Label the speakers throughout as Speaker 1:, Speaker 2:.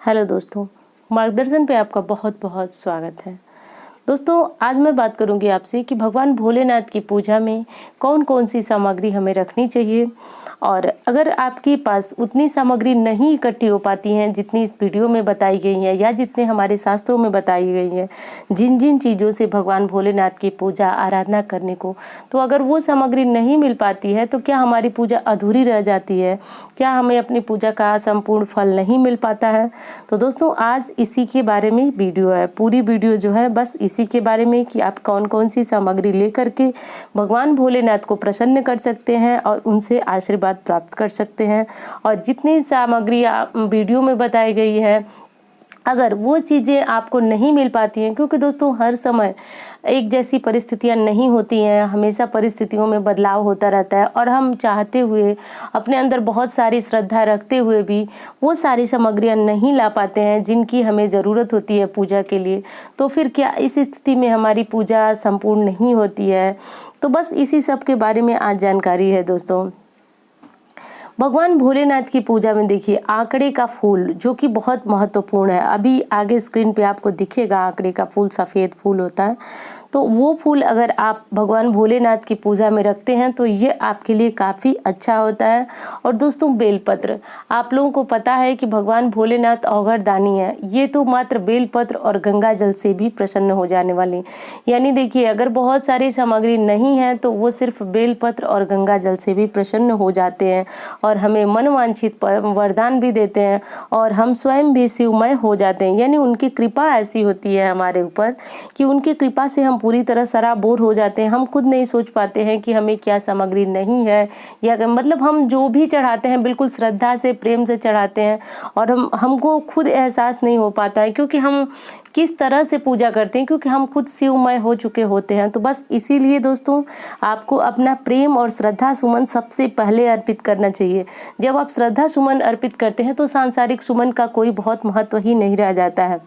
Speaker 1: Hello दोस्तों, मार्गदर्शन पे आपका बहुत बहुत स्वागत है। दोस्तों, आज मैं बात करूंगी आपसे कि भगवान भोलेनाथ की पूजा में कौन कौन सी सामग्री हमें रखनी चाहिए, और अगर आपके पास उतनी सामग्री नहीं इकट्ठी हो पाती हैं जितनी इस वीडियो में बताई गई हैं या जितने हमारे शास्त्रों में बताई गई हैं, जिन जिन चीज़ों से भगवान भोलेनाथ की पूजा आराधना करने को, तो अगर वो सामग्री नहीं मिल पाती है तो क्या हमारी पूजा अधूरी रह जाती है? क्या हमें अपनी पूजा का संपूर्ण फल नहीं मिल पाता है? तो दोस्तों, आज इसी के बारे में वीडियो है। पूरी वीडियो जो है बस इसी के बारे में कि आप कौन कौन सी सामग्री लेकर के भगवान भोलेनाथ को प्रसन्न कर सकते हैं और उनसे आशीर्वाद प्राप्त कर सकते हैं। और जितनी सामग्री वीडियो में बताई गई है, अगर वो चीज़ें आपको नहीं मिल पाती हैं, क्योंकि दोस्तों हर समय एक जैसी परिस्थितियां नहीं होती हैं, हमेशा परिस्थितियों में बदलाव होता रहता है, और हम चाहते हुए अपने अंदर बहुत सारी श्रद्धा रखते हुए भी वो सारी सामग्रियां नहीं ला पाते हैं जिनकी हमें ज़रूरत होती है पूजा के लिए। तो फिर क्या इस स्थिति में हमारी पूजा संपूर्ण नहीं होती है? तो बस इसी सब के बारे में आज जानकारी है दोस्तों। भगवान भोलेनाथ की पूजा में देखिए, आंकड़े का फूल जो कि बहुत महत्वपूर्ण है। अभी आगे स्क्रीन पे आपको दिखेगा, आंकड़े का फूल सफ़ेद फूल होता है। तो वो फूल अगर आप भगवान भोलेनाथ की पूजा में रखते हैं तो ये आपके लिए काफ़ी अच्छा होता है। और दोस्तों, बेलपत्र, आप लोगों को पता है कि भगवान भोलेनाथ अवघड़ दानी है। ये तो मात्र बेलपत्र और गंगा जल से भी प्रसन्न हो जाने वाले, यानी देखिए, अगर बहुत सारी सामग्री नहीं है तो वो सिर्फ बेलपत्र और गंगा जल से भी प्रसन्न हो जाते हैं और हमें मनवांछित वरदान भी देते हैं, और हम स्वयं भी शिवमय हो जाते हैं। यानी उनकी कृपा ऐसी होती है हमारे ऊपर कि उनकी कृपा से हम पूरी तरह सराबोर हो जाते हैं। हम खुद नहीं सोच पाते हैं कि हमें क्या सामग्री नहीं है, या मतलब हम जो भी चढ़ाते हैं बिल्कुल श्रद्धा से, प्रेम से चढ़ाते हैं, और हमको खुद एहसास नहीं हो पाता है क्योंकि हम किस तरह से पूजा करते हैं, क्योंकि हम खुद शिवमय हो चुके होते हैं। तो बस इसीलिए दोस्तों, आपको अपना प्रेम और श्रद्धा सुमन सबसे पहले अर्पित करना चाहिए। जब आप श्रद्धा सुमन अर्पित करते हैं तो सांसारिक सुमन का कोई बहुत महत्व ही नहीं रह जाता है।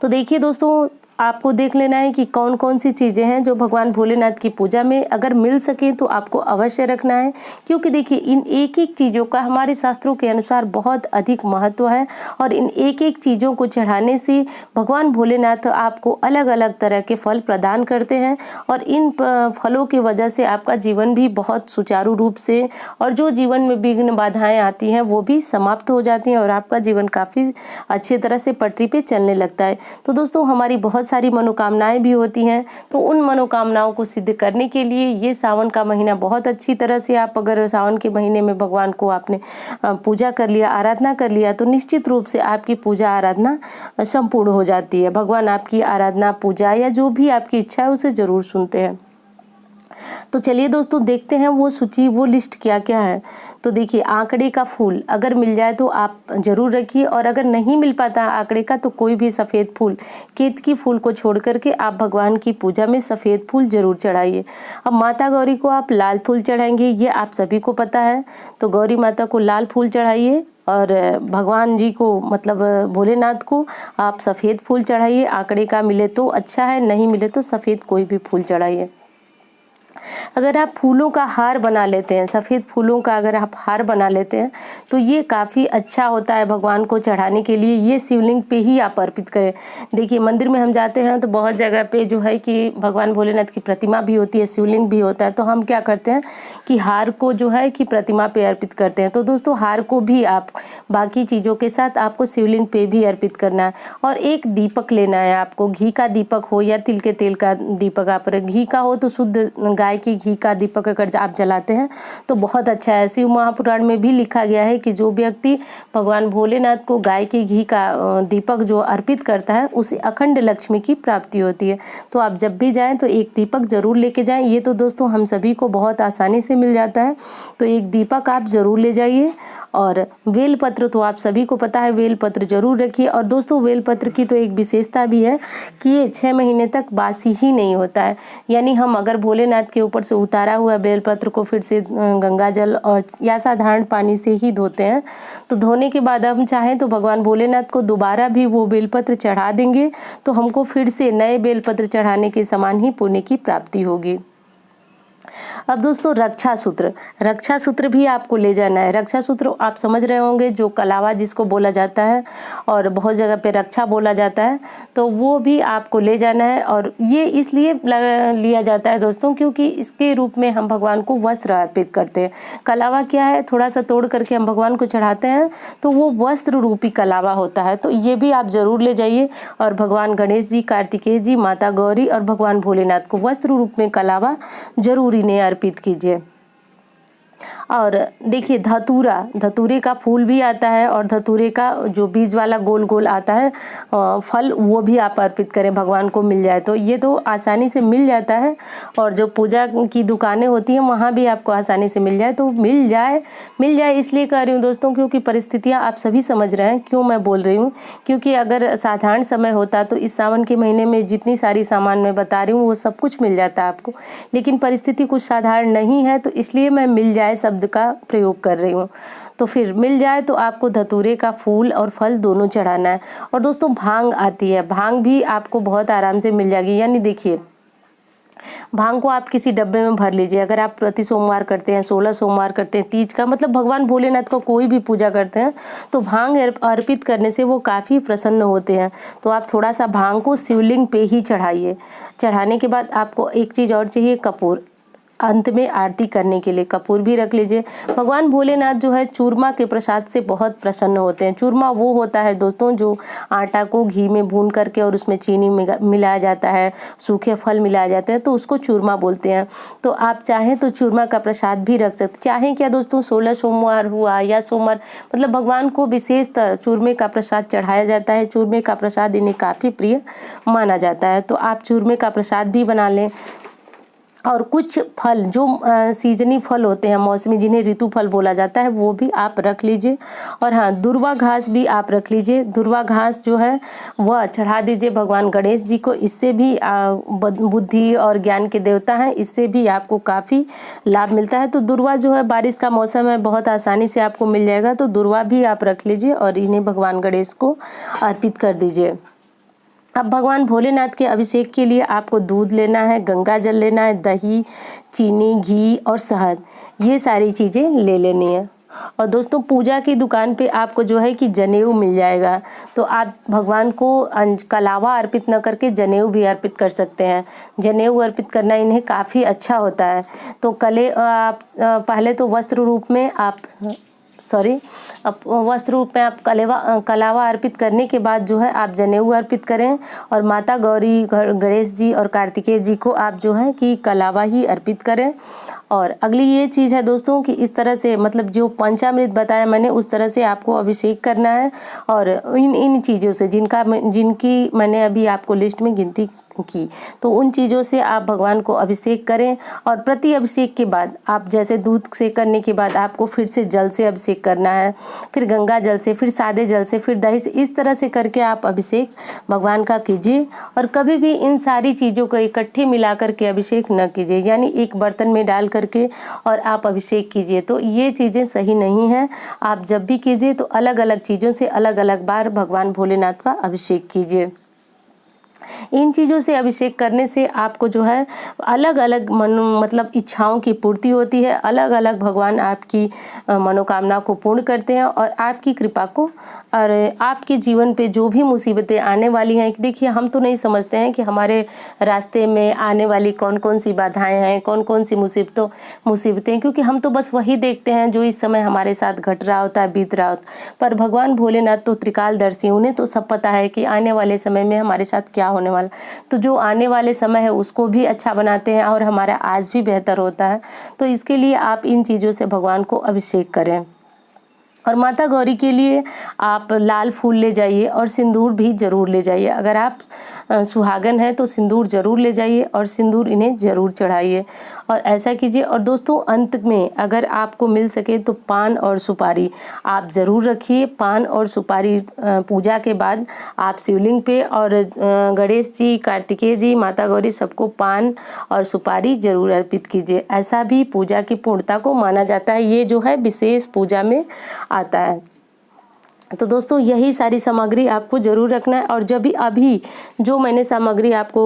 Speaker 1: तो देखिए दोस्तों, आपको देख लेना है कि कौन कौन सी चीज़ें हैं जो भगवान भोलेनाथ की पूजा में अगर मिल सके तो आपको अवश्य रखना है, क्योंकि देखिए, इन एक एक चीज़ों का हमारे शास्त्रों के अनुसार बहुत अधिक महत्व है। और इन एक एक चीज़ों को चढ़ाने से भगवान भोलेनाथ आपको अलग अलग तरह के फल प्रदान करते हैं, और इन फलों की वजह से आपका जीवन भी बहुत सुचारू रूप से, और जो जीवन में विघ्न बाधाएँ आती हैं वो भी समाप्त हो जाती हैं, और आपका जीवन काफ़ी अच्छी तरह से पटरी पे चलने लगता है। तो दोस्तों, हमारी बहुत सारी मनोकामनाएं भी होती हैं, तो उन मनोकामनाओं को सिद्ध करने के लिए ये सावन का महीना बहुत अच्छी तरह से, आप अगर सावन के महीने में भगवान को आपने पूजा कर लिया, आराधना कर लिया, तो निश्चित रूप से आपकी पूजा आराधना संपूर्ण हो जाती है। भगवान आपकी आराधना, पूजा या जो भी आपकी इच्छा है उसे ज़रूर सुनते हैं। तो चलिए दोस्तों, देखते हैं वो सूची, वो लिस्ट क्या क्या है। तो देखिए, आंकड़े का फूल अगर मिल जाए तो आप ज़रूर रखिए, और अगर नहीं मिल पाता आंकड़े का तो कोई भी सफ़ेद फूल, केतकी फूल को छोड़ करके आप भगवान की पूजा में सफ़ेद फूल जरूर चढ़ाइए। अब माता गौरी को आप लाल फूल चढ़ाएंगे, ये आप सभी को पता है। तो गौरी माता को लाल फूल चढ़ाइए, और भगवान जी को, मतलब भोलेनाथ को, आप सफ़ेद फूल चढ़ाइए। आंकड़े का मिले तो अच्छा है, नहीं मिले तो सफ़ेद कोई भी फूल चढ़ाइए। अगर आप फूलों का हार बना लेते हैं, सफ़ेद फूलों का अगर आप हार बना लेते हैं तो ये काफ़ी अच्छा होता है भगवान को चढ़ाने के लिए। ये शिवलिंग पे ही आप अर्पित करें। देखिए, मंदिर में हम जाते हैं तो बहुत जगह पे जो है कि भगवान भोलेनाथ की प्रतिमा भी होती है, शिवलिंग भी होता है, तो हम क्या करते हैं कि हार को जो है कि प्रतिमा पे अर्पित करते हैं। तो दोस्तों, हार को भी आप बाकी चीज़ों के साथ आपको शिवलिंग पे भी अर्पित करना है। और एक दीपक लेना है आपको, घी का दीपक हो या तिल के तेल का दीपक, आप घी का हो तो शुद्ध गाय के घी का दीपक अगर आप जलाते हैं तो बहुत अच्छा है। शिव महापुराण में भी लिखा गया है कि जो व्यक्ति भगवान भोलेनाथ को गाय के घी का दीपक जो अर्पित करता है उसे अखंड लक्ष्मी की प्राप्ति होती है। तो आप जब भी जाएं तो एक दीपक जरूर लेके जाएं। ये तो दोस्तों हम सभी को बहुत आसानी से मिल जाता है, तो एक दीपक आप जरूर ले जाइए। और बेलपत्र तो आप सभी को पता है, बेलपत्र जरूर रखिए। और दोस्तों, बेलपत्र की तो एक विशेषता भी है कि ये 6 महीने तक बासी ही नहीं होता है। यानी हम अगर भोलेनाथ के ऊपर से उतारा हुआ बेलपत्र को फिर से गंगा जल और या साधारण पानी से ही धोते हैं, तो धोने के बाद हम चाहें तो भगवान भोलेनाथ को दोबारा भी वो बेलपत्र चढ़ा देंगे तो हमको फिर से नए बेलपत्र चढ़ाने के समान ही पुण्य की प्राप्ति होगी। अब दोस्तों रक्षा सूत्र भी आपको ले जाना है। रक्षा सूत्र आप समझ रहे होंगे, जो कलावा जिसको बोला जाता है और बहुत जगह पे रक्षा बोला जाता है, तो वो भी आपको ले जाना है। और ये इसलिए लिया जाता है दोस्तों क्योंकि इसके रूप में हम भगवान को वस्त्र अर्पित करते हैं। कलावा क्या है, थोड़ा सा तोड़ करके हम भगवान को चढ़ाते हैं, तो वो वस्त्र रूपी कलावा होता है। तो ये भी आप जरूर ले जाइए और भगवान गणेश जी, कार्तिकेय जी, माता गौरी और भगवान भोलेनाथ को वस्त्र रूप में कलावा जरूर इन्हें अर्पित कीजिए। और देखिए धतूरे का फूल भी आता है और धतूरे का जो बीज वाला गोल गोल आता है फल, वो भी आप अर्पित करें, भगवान को मिल जाए तो ये तो आसानी से मिल जाता है। और जो पूजा की दुकानें होती हैं वहाँ भी आपको आसानी से मिल जाए, तो मिल जाए इसलिए कह रही हूँ दोस्तों क्योंकि परिस्थितियाँ आप सभी समझ रहे हैं क्यों मैं बोल रही हूँ। क्योंकि अगर साधारण समय होता तो इस सावन के महीने में जितनी सारी सामान मैं बता रही हूँ वो सब कुछ मिल जाता आपको, लेकिन परिस्थिति कुछ साधारण नहीं है, तो इसलिए मैं मिल जाए शब्द का प्रयोग कर रही हूँ। तो फिर मिल जाए तो आपको धतूरे का फूल और फल दोनों चढ़ाना है। और दोस्तों भांग आती है, भांग भी आपको बहुत आराम से मिल जाएगी। यानी देखिए भांग को आप किसी डब्बे में भर लीजिए। अगर आप प्रति सोमवार करते हैं, 16 सोमवार करते हैं, तीज का मतलब भगवान भोलेनाथ को कोई भी पूजा करते हैं तो भांग अर्पित करने से वो काफ़ी प्रसन्न होते हैं। तो आप थोड़ा सा भांग को शिवलिंग पे ही चढ़ाइए। चढ़ाने के बाद आपको एक चीज़ और चाहिए, कपूर। अंत में आरती करने के लिए कपूर भी रख लीजिए। भगवान भोलेनाथ जो है चूरमा के प्रसाद से बहुत प्रसन्न होते हैं। चूरमा वो होता है दोस्तों जो आटा को घी में भून करके और उसमें चीनी मिलाया जाता है, सूखे फल मिलाया जाते हैं, तो उसको चूरमा बोलते हैं। तो आप चाहें तो चूरमा का प्रसाद भी रख सकते। चाहें क्या दोस्तों, 16 सोमवार हुआ या सोमवार, मतलब भगवान को विशेषतर चूरमे का प्रसाद चढ़ाया जाता है। चूरमे का प्रसाद इन्हें काफ़ी प्रिय माना जाता है, तो आप चूरमे का प्रसाद भी बना लें। और कुछ फल जो सीजनी फल होते हैं, मौसमी, जिन्हें ऋतु फल बोला जाता है, वो भी आप रख लीजिए। और हाँ, दुर्वा घास भी आप रख लीजिए। दुर्वा घास जो है वह चढ़ा दीजिए भगवान गणेश जी को। इससे भी बुद्धि और ज्ञान के देवता हैं, इससे भी आपको काफ़ी लाभ मिलता है। तो दुर्वा जो है, बारिश का मौसम है, बहुत आसानी से आपको मिल जाएगा, तो दुर्वा भी आप रख लीजिए और इन्हें भगवान गणेश को अर्पित कर दीजिए। अब भगवान भोलेनाथ के अभिषेक के लिए आपको दूध लेना है, गंगा जल लेना है, दही, चीनी, घी और शहद, ये सारी चीज़ें ले लेनी है। और दोस्तों पूजा की दुकान पे आपको जो है कि जनेऊ मिल जाएगा, तो आप भगवान को कलावा अर्पित न करके जनेऊ भी अर्पित कर सकते हैं। जनेऊ अर्पित करना इन्हें काफ़ी अच्छा होता है। तो आप पहले तो वस्त्र रूप में आप कलावा अर्पित करने के बाद जो है आप जनेऊ अर्पित करें। और माता गौरी, गणेश जी और कार्तिकेय जी को आप जो है कि कलावा ही अर्पित करें। और अगली ये चीज़ है दोस्तों कि इस तरह से, मतलब जो पंचामृत बताया मैंने, उस तरह से आपको अभिषेक करना है। और इन चीज़ों से जिनकी मैंने अभी आपको लिस्ट में गिनती की, तो उन चीज़ों से आप भगवान को अभिषेक करें। और प्रति अभिषेक के बाद आप जैसे दूध से करने के बाद आपको फिर से जल से अभिषेक करना है, फिर गंगा जल से, फिर सादे जल से, फिर दही से, इस तरह से करके आप अभिषेक भगवान का कीजिए। और कभी भी इन सारी चीज़ों को इकट्ठे मिला करके अभिषेक न कीजिए, यानी एक बर्तन में डाल करके और आप अभिषेक कीजिए, तो ये चीज़ें सही नहीं है। आप जब भी कीजिए तो अलग अलग चीज़ों से अलग अलग बार भगवान भोलेनाथ का अभिषेक कीजिए। इन चीज़ों से अभिषेक करने से आपको जो है अलग अलग मतलब इच्छाओं की पूर्ति होती है। अलग अलग भगवान आपकी मनोकामना को पूर्ण करते हैं और आपकी कृपा को, और आपके जीवन पे जो भी मुसीबतें आने वाली हैं, देखिए हम तो नहीं समझते हैं कि हमारे रास्ते में आने वाली कौन कौन सी बाधाएं हैं, कौन कौन सी मुसीबतें, क्योंकि हम तो बस वही देखते हैं जो इस समय हमारे साथ घट रहा होता है, बीत रहा होता है। पर भगवान भोलेनाथ तो त्रिकालदर्शी, उन्हें तो सब पता है कि आने वाले समय में हमारे साथ क्या होने वाला। तो जो आने वाले समय है उसको भी अच्छा बनाते हैं और हमारा आज भी बेहतर होता है। तो इसके लिए आप इन चीज़ों से भगवान को अभिषेक करें। और माता गौरी के लिए आप लाल फूल ले जाइए और सिंदूर भी ज़रूर ले जाइए। अगर आप सुहागन हैं तो सिंदूर ज़रूर ले जाइए और सिंदूर इन्हें ज़रूर चढ़ाइए और ऐसा कीजिए। और दोस्तों अंत में अगर आपको मिल सके तो पान और सुपारी आप ज़रूर रखिए। पान और सुपारी पूजा के बाद आप शिवलिंग पे और गणेश जी, कार्तिकेय जी, माता गौरी सबको पान और सुपारी ज़रूर अर्पित कीजिए। ऐसा भी पूजा की पूर्णता को माना जाता है। ये जो है विशेष पूजा में आता है। तो दोस्तों यही सारी सामग्री आपको ज़रूर रखना है। और जब भी अभी जो मैंने सामग्री आपको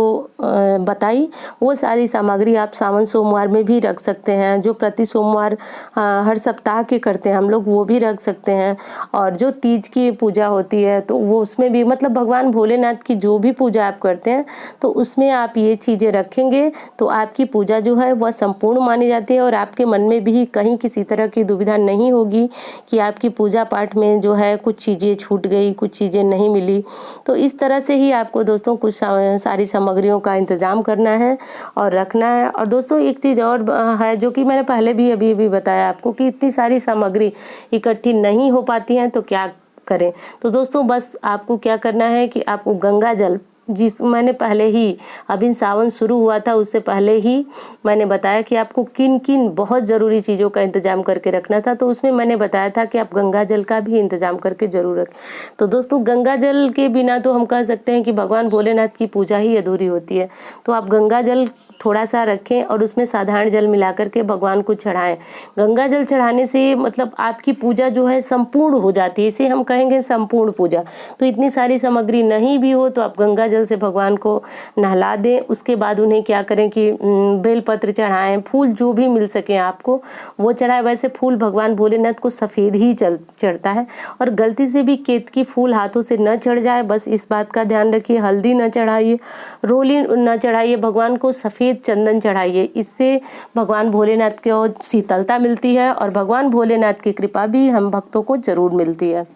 Speaker 1: बताई वो सारी सामग्री आप सावन सोमवार में भी रख सकते हैं। जो प्रति सोमवार हर सप्ताह के करते हैं हम लोग वो भी रख सकते हैं। और जो तीज की पूजा होती है तो वो उसमें भी मतलब भगवान भोलेनाथ की जो भी पूजा आप करते हैं तो उसमें आप ये चीज़ें रखेंगे तो आपकी पूजा जो है वह संपूर्ण मानी जाती है। और आपके मन में भी कहीं किसी तरह की दुविधा नहीं होगी कि आपकी पूजा पाठ में जो है कुछ चीज़ें छूट गई, कुछ चीज़ें नहीं मिली। तो इस तरह से ही आपको दोस्तों कुछ सारी सामग्रियों का इंतज़ाम करना है और रखना है। और दोस्तों एक चीज़ और है जो कि मैंने पहले भी अभी बताया आपको कि इतनी सारी सामग्री इकट्ठी नहीं हो पाती हैं तो क्या करें। तो दोस्तों बस आपको क्या करना है कि आपको गंगा जल, जिस मैंने पहले ही अभी सावन शुरू हुआ था उससे पहले ही मैंने बताया कि आपको किन किन बहुत ज़रूरी चीज़ों का इंतज़ाम करके रखना था। तो उसमें मैंने बताया था कि आप गंगा जल का भी इंतज़ाम करके ज़रूर रखें। तो दोस्तों गंगा जल के बिना तो हम कह सकते हैं कि भगवान भोलेनाथ की पूजा ही अधूरी होती है। तो आप गंगा जल थोड़ा सा रखें और उसमें साधारण जल मिला करके भगवान को चढ़ाएं। गंगा जल चढ़ाने से मतलब आपकी पूजा जो है संपूर्ण हो जाती है, इसे हम कहेंगे संपूर्ण पूजा। तो इतनी सारी सामग्री नहीं भी हो तो आप गंगा जल से भगवान को नहला दें। उसके बाद उन्हें क्या करें कि बेलपत्र चढ़ाएं, फूल जो भी मिल सके आपको वो चढ़ाएं। वैसे फूल भगवान भोलेनाथ को सफ़ेद ही चढ़ता है और गलती से भी केतकी फूल हाथों से न चढ़ जाए, बस इस बात का ध्यान रखिए। हल्दी न चढ़ाइए, रोली न चढ़ाइए, भगवान को सफ़ेद चंदन चढ़ाइए। इससे भगवान भोलेनाथ को शीतलता मिलती है और भगवान भोलेनाथ की कृपा भी हम भक्तों को जरूर मिलती है।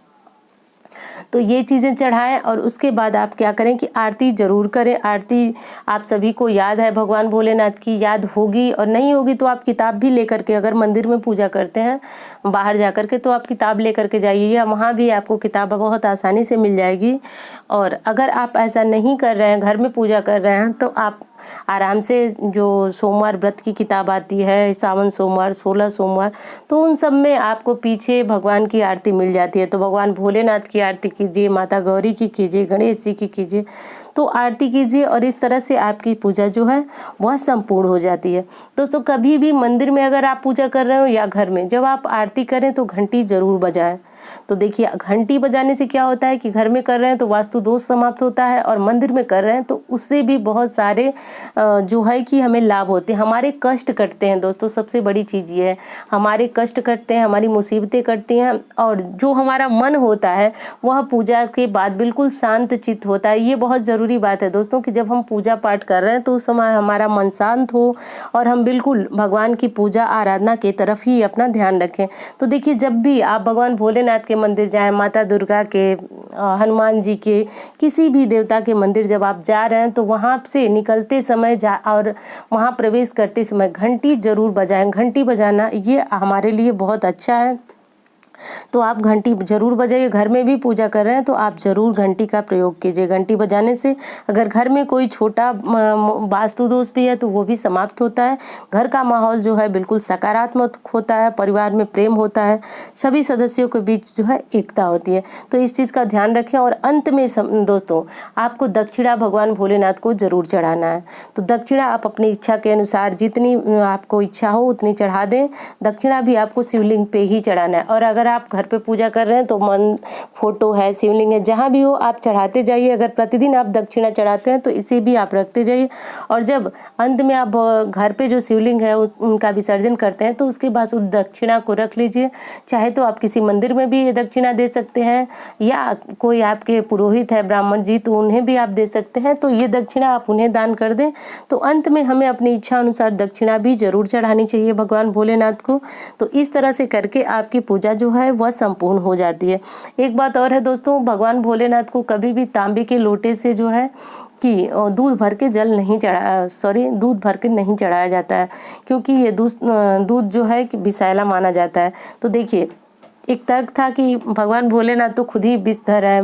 Speaker 1: तो ये चीज़ें चढ़ाएं और उसके बाद आप क्या करें कि आरती ज़रूर करें। आरती आप सभी को याद है भगवान भोलेनाथ की, याद होगी और नहीं होगी तो आप किताब भी लेकर के, अगर मंदिर में पूजा करते हैं बाहर जा कर के तो आप किताब लेकर के जाइए, या वहाँ भी आपको किताब बहुत आसानी से मिल जाएगी। और अगर आप ऐसा नहीं कर रहे हैं, घर में पूजा कर रहे हैं, तो आप आराम से जो सोमवार व्रत की किताब आती है, सावन सोमवार, 16 सोमवार, तो उन सब में आपको पीछे भगवान की आरती मिल जाती है। तो भगवान भोलेनाथ की आरती कीजिए, माता गौरी की कीजिए, गणेश जी की कीजिए, तो आरती कीजिए और इस तरह से आपकी पूजा जो है वह संपूर्ण हो जाती है। दोस्तों कभी भी मंदिर में अगर आप पूजा कर रहे हो या घर में, जब आप आरती करें तो घंटी ज़रूर बजाएं। तो देखिए घंटी बजाने से क्या होता है कि घर में कर रहे हैं तो वास्तु दोष समाप्त होता है, और मंदिर में कर रहे हैं तो उससे भी बहुत सारे जो है कि हमें लाभ होते हैं, हमारे कष्ट कटते हैं। दोस्तों सबसे बड़ी चीज़ ये है, हमारे कष्ट कटते हैं, हमारी मुसीबतें कटती हैं, और जो हमारा मन होता है वह पूजा के बाद बिल्कुल शांत चित्त होता है। ये बहुत ज़रूरी बात है दोस्तों कि जब हम पूजा पाठ कर रहे हैं तो उस समय हमारा मन शांत हो और हम बिल्कुल भगवान की पूजा आराधना की तरफ ही अपना ध्यान रखें। तो देखिए जब भी आप भगवान भोलेनाथ के मंदिर जाएं, माता दुर्गा के, हनुमान जी के, किसी भी देवता के मंदिर जब आप जा रहे हैं तो वहाँ से निकलते समय और वहाँ प्रवेश करते समय घंटी जरूर बजाएं। घंटी बजाना ये हमारे लिए बहुत अच्छा है, तो आप घंटी जरूर बजाइए। घर में भी पूजा कर रहे हैं तो आप जरूर घंटी का प्रयोग कीजिए। घंटी बजाने से अगर घर में कोई छोटा वास्तु दोष भी है तो वो भी समाप्त होता है, घर का माहौल जो है बिल्कुल सकारात्मक होता है, परिवार में प्रेम होता है, सभी सदस्यों के बीच जो है एकता होती है। तो इस चीज़ का ध्यान रखें। और अंत में दोस्तों आपको दक्षिणा भगवान भोलेनाथ को जरूर चढ़ाना है। तो दक्षिणा आप अपनी इच्छा के अनुसार जितनी आपको इच्छा हो उतनी चढ़ा दें। दक्षिणा भी आपको शिवलिंग पे ही चढ़ाना है। और अगर आप घर पे पूजा कर रहे हैं तो फोटो है, शिवलिंग है, जहाँ भी हो आप चढ़ाते जाइए। अगर प्रतिदिन आप दक्षिणा चढ़ाते हैं तो इसे भी आप रखते जाइए। और जब अंत में आप घर पे जो शिवलिंग है उनका विसर्जन करते हैं तो उसके बाद उस दक्षिणा को रख लीजिए। चाहे तो आप किसी मंदिर में भी ये दक्षिणा दे सकते हैं, या कोई आपके पुरोहित है ब्राह्मण जी तो उन्हें भी आप दे सकते हैं। तो ये दक्षिणा आप उन्हें दान कर दें। तो अंत में हमें अपनी इच्छा अनुसार दक्षिणा भी जरूर चढ़ानी चाहिए भगवान भोलेनाथ को। तो इस तरह से करके आपकी पूजा जो है वह संपूर्ण हो जाती है। एक बात और है दोस्तों, भगवान भोलेनाथ को कभी भी तांबे के लोटे से जो है कि दूध भर के दूध भर के नहीं चढ़ाया जाता है, क्योंकि ये दूध जो है कि विषैला माना जाता है। तो देखिए एक तर्क था कि भगवान भोलेनाथ तो खुद ही विषधर है,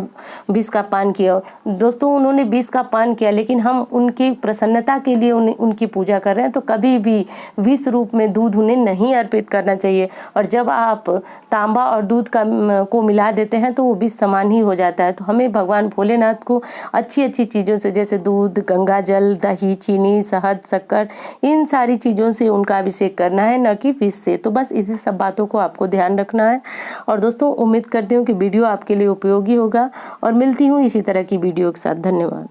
Speaker 1: विष का पान किया। दोस्तों उन्होंने विष का पान किया, लेकिन हम उनकी प्रसन्नता के लिए उनकी पूजा कर रहे हैं, तो कभी भी विष रूप में दूध उन्हें नहीं अर्पित करना चाहिए। और जब आप तांबा और दूध को मिला देते हैं तो वो विष समान ही हो जाता है। तो हमें भगवान भोलेनाथ को अच्छी अच्छी चीज़ों से, जैसे दूध, गंगा जल, दही, चीनी, शहद, शक्कर, इन सारी चीज़ों से उनका अभिषेक करना है, न कि विष से। तो बस इसी सब बातों को आपको ध्यान रखना है। और दोस्तों उम्मीद करती हूँ कि वीडियो आपके लिए उपयोगी होगा और मिलती हूँ इसी तरह की वीडियो के साथ। धन्यवाद।